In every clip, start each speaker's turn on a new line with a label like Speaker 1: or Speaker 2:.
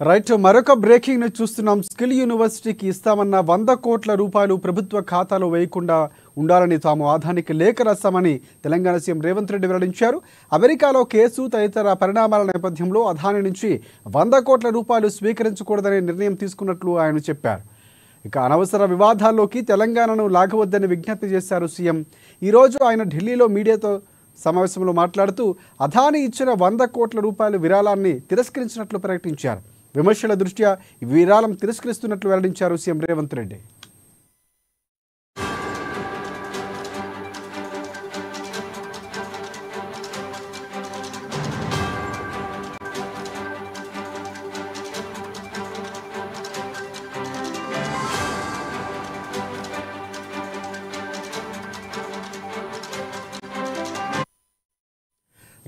Speaker 1: Right మరొక breaking news చూస్తున్నాం. Skill యూనివర్సిటీకి ఇస్తామన్న 100 కోట్ల రూపాయలు ప్రభుత్వ ఖాతాలో వేయకుండా ఉండాలని తాము ఆదానికి లేఖ రాస్తామని తెలంగాణ సీఎం రేవంత్ రెడ్డి వెల్లడించారు. అమెరికాలో కేసు తదితర పరిణామాల నేపథ్యంలో అదాని నుంచి 100 కోట్ల రూపాయలు స్వీకరించకూడదనే నిర్ణయం తీసుకున్నట్లు ఆయన చెప్పారు. ఇక అనవసర వివాదాల్లోకి తెలంగాణను లాగవద్దని విజ్ఞప్తి చేశారు సీఎం. ఈరోజు ఆయన ఢిల్లీలో మీడియాతో సమావేశంలో మాట్లాడుతూ అదాని ఇచ్చిన 100 కోట్ల రూపాయల విరాళాన్ని తిరస్కరించినట్లు ప్రకటించారు. విమర్శల దృష్ట్యా విరాళం తిరస్కరిస్తున్నట్లు వెల్లడించారు CM Revanth Reddy.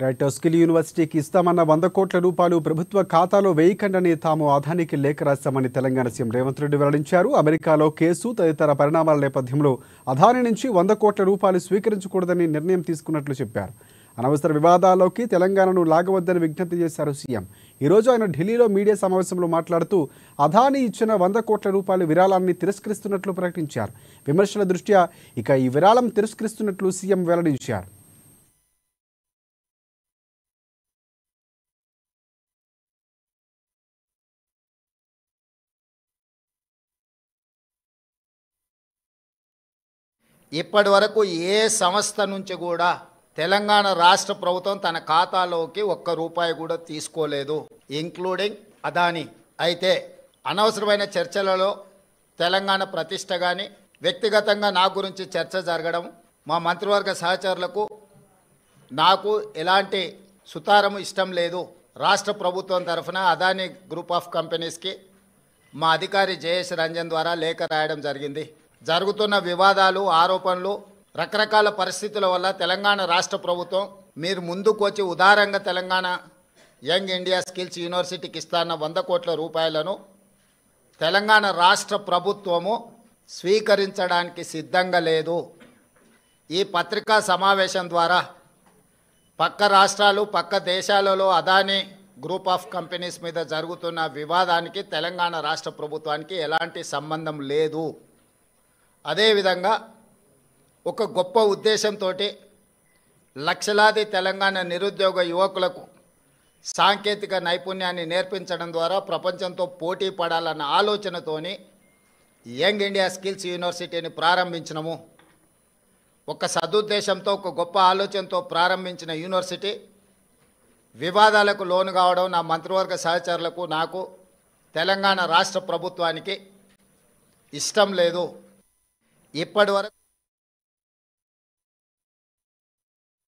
Speaker 1: Right skill యూనివర్సిటీకి ఇస్తామన్న 100 కోట్ల రూపాయలు ప్రభుత్వ ఖాతాలో వేయకండని తాము అదానికి లేఖ రాస్తామని తెలంగాణ సీఎం రేవంత్ రెడ్డి వెల్లడించారు. అమెరికాలో కేసు తదితర పరిణామాల నేపథ్యంలో అదాని నుంచి 100 కోట్ల రూపాయలు స్వీకరించకూడదని నిర్ణయం తీసుకున్నట్లు చెప్పారు. అనవసర వివాదాల్లోకి తెలంగాణను లాగవద్దని విజ్ఞప్తి చేశారు సీఎం. ఈరోజు ఆయన ఢిల్లీలో మీడియా సమావేశంలో మాట్లాడుతూ అదాని ఇచ్చిన 100 కోట్ల రూపాయల విరాళాన్ని తిరస్కరిస్తున్నట్లు ప్రకటించారు. విమర్శల దృష్ట్యా ఇక ఈ విరాళం తిరస్కరిస్తున్నట్లు సీఎం వెల్లడించారు.
Speaker 2: ఇప్పటి వరకు ఏ సంస్థ నుంచి కూడా తెలంగాణ రాష్ట్ర ప్రభుత్వం తన ఖాతాలోకి ఒక్క రూపాయి కూడా తీసుకోలేదు, ఇంక్లూడింగ్ అదాని. అయితే అనవసరమైన చర్చలలో తెలంగాణ ప్రతిష్ట కానీ వ్యక్తిగతంగా నా గురించి చర్చ జరగడం, మా మంత్రివర్గ సహచరులకు నాకు ఎలాంటి సుతారము ఇష్టం లేదు. రాష్ట్ర ప్రభుత్వం తరఫున అదాని గ్రూప్ ఆఫ్ కంపెనీస్కి మా అధికారి జయేష్ రంజన్ ద్వారా లేఖ రాయడం జరిగింది. జరుగుతున్న వివాదాలు, ఆరోపణలు, రకరకాల పరిస్థితుల వల్ల తెలంగాణ రాష్ట్ర ప్రభుత్వం మీరు ముందుకు వచ్చి ఉదారంగా తెలంగాణ యంగ్ ఇండియా స్కిల్స్ యూనివర్సిటీకి ఇస్తాన్న 100 కోట్ల రూపాయలను తెలంగాణ రాష్ట్ర ప్రభుత్వము స్వీకరించడానికి సిద్ధంగా లేదు. ఈ పత్రికా సమావేశం ద్వారా పక్క రాష్ట్రాలు, పక్క దేశాలలో అదాని గ్రూప్ ఆఫ్ కంపెనీస్ మీద జరుగుతున్న వివాదానికి తెలంగాణ రాష్ట్ర ప్రభుత్వానికి ఎలాంటి సంబంధం లేదు. అదేవిధంగా ఒక గొప్ప ఉద్దేశంతో లక్షలాది తెలంగాణ నిరుద్యోగ యువకులకు సాంకేతిక నైపుణ్యాన్ని నేర్పించడం ద్వారా ప్రపంచంతో పోటీ పడాలన్న ఆలోచనతోని యంగ్ ఇండియా స్కిల్స్ యూనివర్సిటీని ప్రారంభించినము. ఒక సదుద్దేశంతో, ఒక గొప్ప ఆలోచనతో ప్రారంభించిన యూనివర్సిటీ వివాదాలకు లోను కావడం నా మంత్రివర్గ సహచరులకు, నాకు, తెలంగాణ రాష్ట్ర ప్రభుత్వానికి ఇష్టం లేదు. ఇప్పటి వరకు